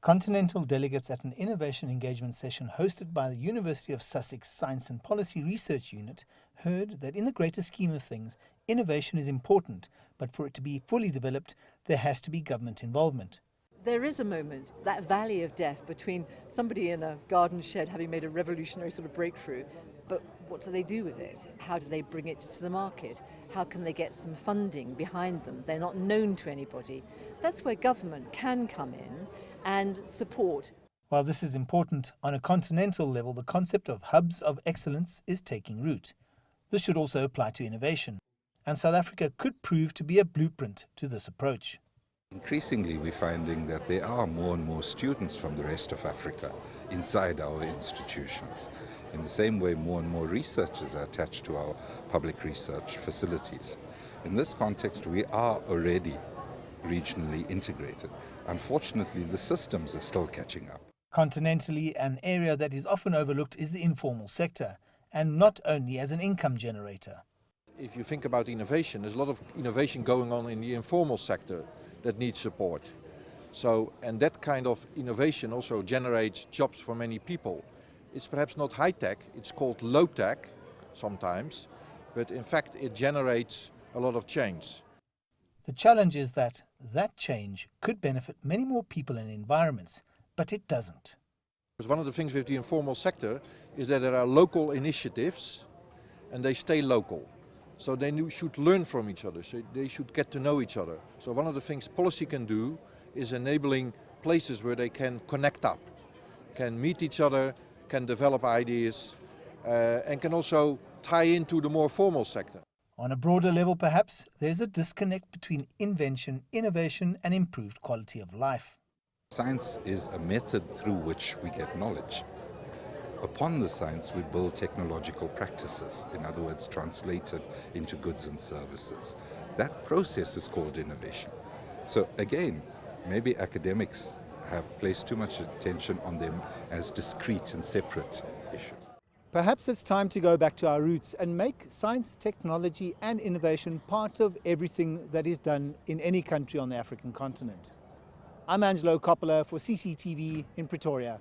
Continental delegates at an innovation engagement session hosted by the University of Sussex Science and Policy Research Unit heard that in the greater scheme of things, innovation is important, but for it to be fully developed, there has to be government involvement. There is a moment, that valley of death between somebody in a garden shed having made a revolutionary sort of breakthrough, but what do they do with it? How do they bring it to the market? How can they get some funding behind them? They're not known to anybody. That's where government can come in and support. While this is important, on a continental level, the concept of hubs of excellence is taking root. This should also apply to innovation, and South Africa could prove to be a blueprint to this approach. Increasingly, we're finding that there are more and more students from the rest of Africa inside our institutions. In the same way, more and more researchers are attached to our public research facilities. In this context, we are already regionally integrated. Unfortunately, the systems are still catching up. Continentally, an area that is often overlooked is the informal sector, and not only as an income generator. If you think about innovation, there's a lot of innovation going on in the informal sector that needs support. And that kind of innovation also generates jobs for many people. It's perhaps not high tech, it's called low tech sometimes, but in fact it generates a lot of change. The challenge is that change could benefit many more people and environments, but it doesn't. Because one of the things with the informal sector is that there are local initiatives and they stay local. So they should learn from each other, so they should get to know each other. So one of the things policy can do is enabling places where they can connect up, can meet each other, can develop ideas, and can also tie into the more formal sector. On a broader level, perhaps, there's a disconnect between invention, innovation, and improved quality of life. Science is a method through which we get knowledge. Upon the science, we build technological practices, in other words, translated into goods and services. That process is called innovation. So again, maybe academics have placed too much attention on them as discrete and separate issues. Perhaps it's time to go back to our roots and make science, technology, and innovation part of everything that is done in any country on the African continent. I'm Angelo Coppola for CCTV in Pretoria.